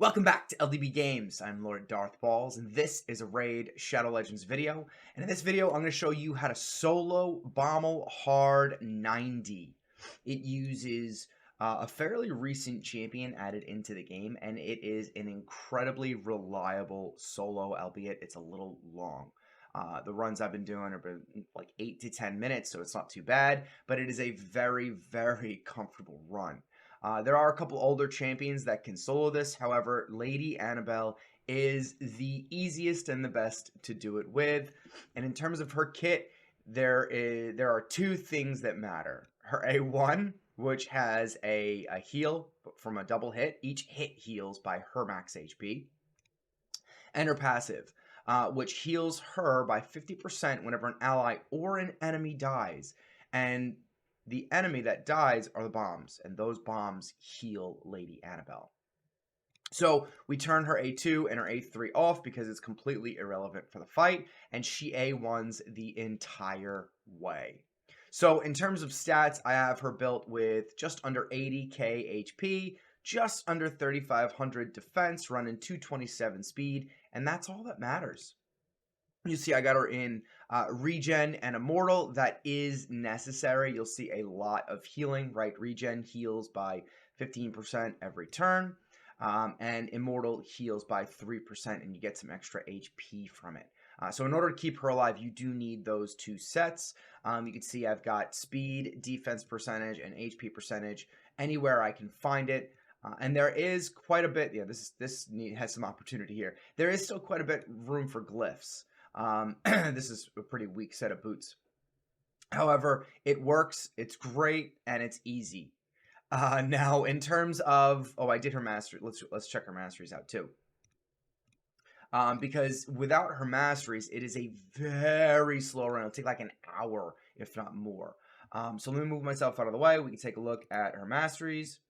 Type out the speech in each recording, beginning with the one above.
Welcome back to LDB Games. I'm Lord Darth Balls, and this is a Raid Shadow Legends video. And in this video, I'm going to show you how to solo BOMMAL Hard 90. It uses a fairly recent champion added into the game, and it is an incredibly reliable solo, albeit it's a little long. The runs I've been doing have been like 8 to 10 minutes, so it's not too bad, but it is a very, very comfortable run. There are a couple older champions that can solo this. However, Lady Annabelle is the easiest and the best to do it with. And in terms of her kit, there are two things that matter. Her A1, which has a heal from a double hit. Each hit heals by her max HP. And her passive, which heals her by 50% whenever an ally or an enemy dies. And the enemy that dies are the bombs, and those bombs heal Lady Annabelle. So we turn her A2 and her A3 off because it's completely irrelevant for the fight, and she A1s the entire way. So in terms of stats, I have her built with just under 80k HP, just under 3500 defense, running 227 speed, and that's all that matters. You see I got her in regen and immortal. That is necessary. You'll see a lot of healing, right? Regen heals by 15% every turn, and immortal heals by 3%, and you get some extra HP from it. So in order to keep her alive, you do need those two sets. You can see I've got speed, defense percentage, and HP percentage anywhere I can find it. And there is quite a bit, yeah, this has some opportunity here. There is still quite a bit room for glyphs. This is a pretty weak set of boots. However, it works, it's great, and it's easy. Now, in terms of, I did her mastery. Let's check her masteries out too. Because without her masteries, it is a very slow run. It'll take like an hour, if not more. So let me move myself out of the way. We can take a look at her masteries.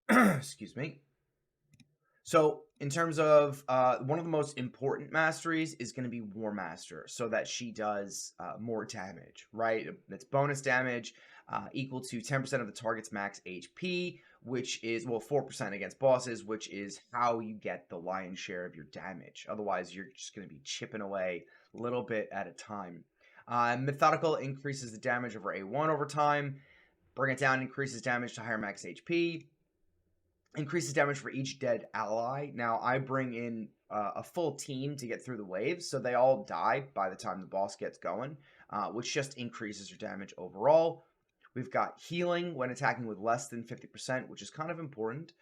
Excuse me. So in terms of one of the most important masteries is going to be War Master, so that she does more damage, right? It's bonus damage equal to 10% of the target's max HP, which is, well, 4% against bosses, which is how you get the lion's share of your damage. Otherwise, you're just going to be chipping away a little bit at a time. Methodical increases the damage of her A1 over time. Bring it down increases damage to higher max HP. Increases damage for each dead ally. Now, I bring in a full team to get through the waves, so they all die by the time the boss gets going, which just increases your damage overall. We've got healing when attacking with less than 50%, which is kind of important,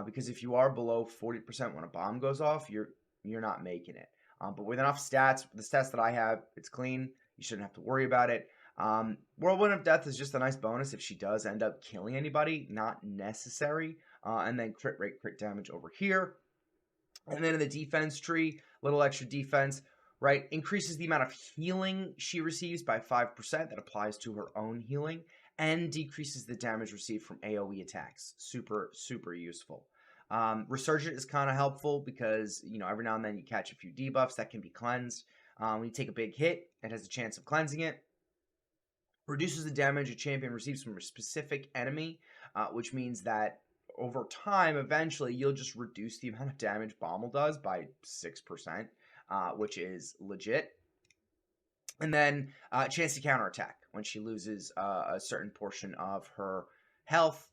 because if you are below 40% when a bomb goes off, you're not making it. But with enough stats, the stats that I have, it's clean. You shouldn't have to worry about it. Whirlwind of Death is just a nice bonus if she does end up killing anybody, not necessary. And then crit rate, crit damage over here. And then in the defense tree, little extra defense, right? Increases the amount of healing she receives by 5%. That applies to her own healing. And decreases the damage received from AoE attacks. Super, super useful. Resurgent is kind of helpful because, you know, every now and then you catch a few debuffs that can be cleansed. When you take a big hit, it has a chance of cleansing it. Reduces the damage a champion receives from a specific enemy, which means that over time, eventually, you'll just reduce the amount of damage BOMMAL does by 6%, which is legit. And then chance to counterattack when she loses a certain portion of her health.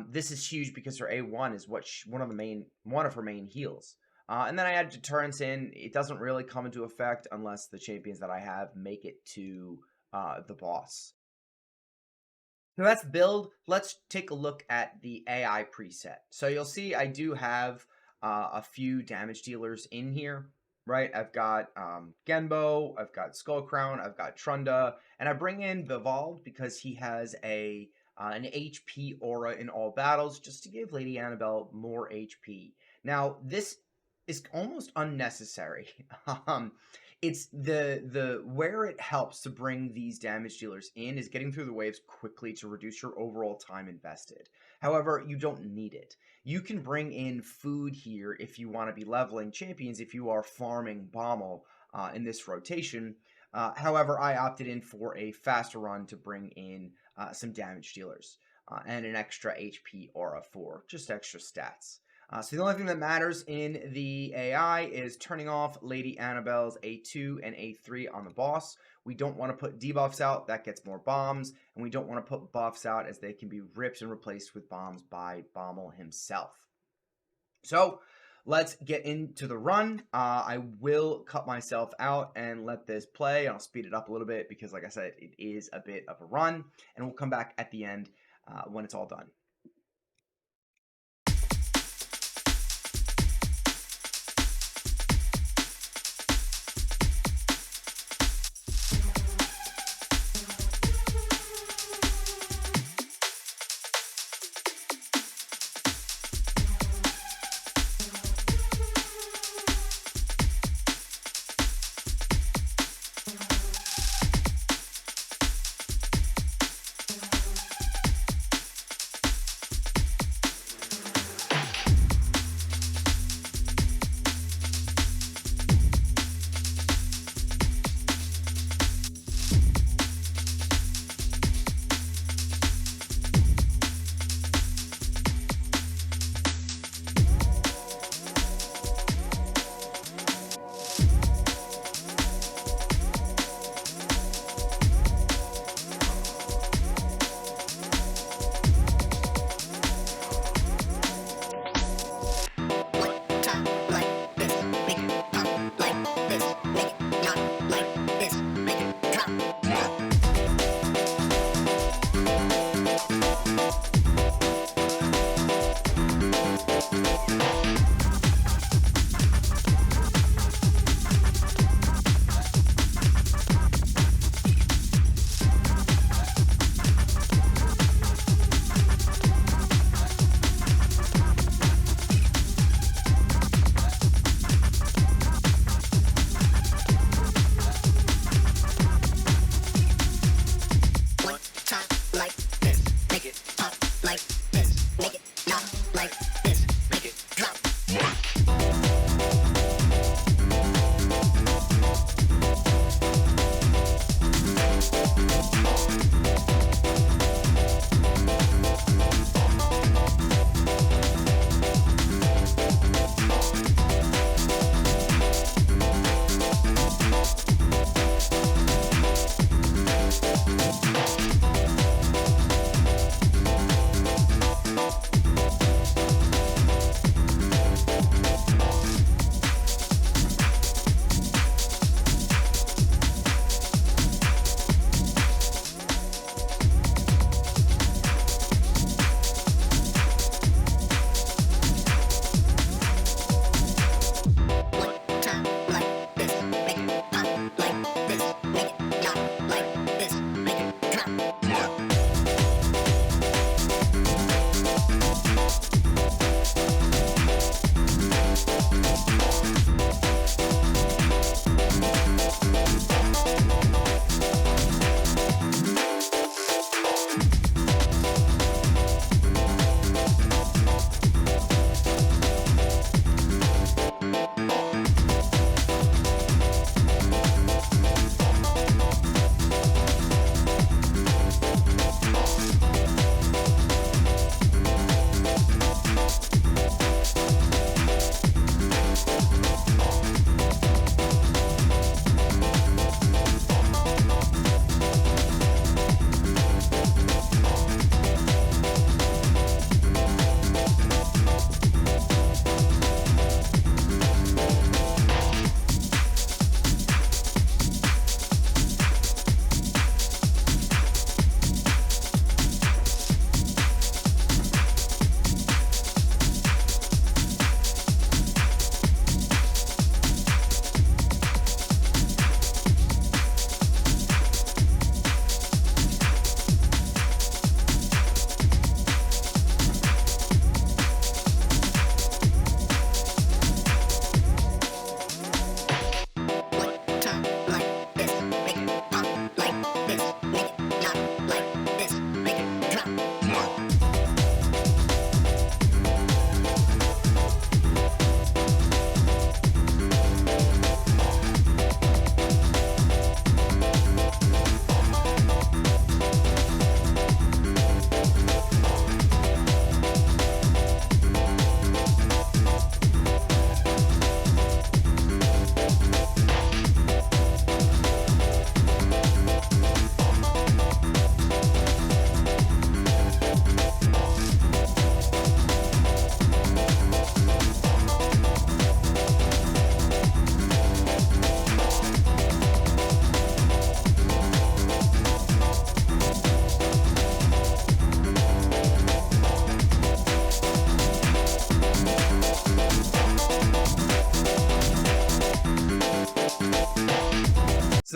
This is huge because her A1 is one of her main heals. And then I add deterrence in. It doesn't really come into effect unless the champions that I have make it to the boss. So that's the build. Let's take a look at the AI preset. So you'll see I do have a few damage dealers in here, right? I've got Genbo, I've got Skullcrown, I've got Trunda, and I bring in Vivaldi because he has an HP aura in all battles just to give Lady Annabelle more HP. Now, this is almost unnecessary. It's where it helps to bring these damage dealers in is getting through the waves quickly to reduce your overall time invested. However, you don't need it. You can bring in food here if you want to be leveling champions, if you are farming BOMMAL in this rotation. However, I opted in for a faster run to bring in some damage dealers. and an extra HP aura 4, just extra stats. So the only thing that matters in the AI is turning off Lady Annabelle's A2 and A3 on the boss. We don't want to put debuffs out, that gets more bombs, and we don't want to put buffs out as they can be ripped and replaced with bombs by BOMMAL himself. So let's get into the run. I will cut myself out and let this play. I'll speed it up a little bit because, like I said, it is a bit of a run, and we'll come back at the end when it's all done.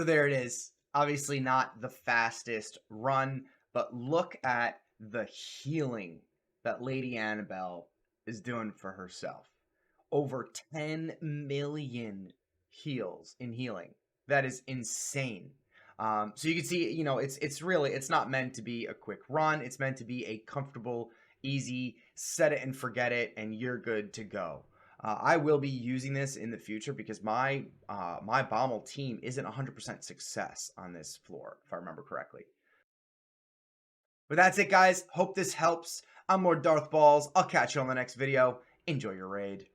So there it is. Obviously not the fastest run, but look at the healing that Lady Annabelle is doing for herself. Over 10 million heals in healing. That is insane. So you can see, you know, it's not meant to be a quick run. It's meant to be a comfortable, easy, set it and forget it, and you're good to go. I will be using this in the future because my BOMMAL team isn't 100% success on this floor, if I remember correctly. But that's it, guys. Hope this helps. I'm more Darth Balls. I'll catch you on the next video. Enjoy your raid.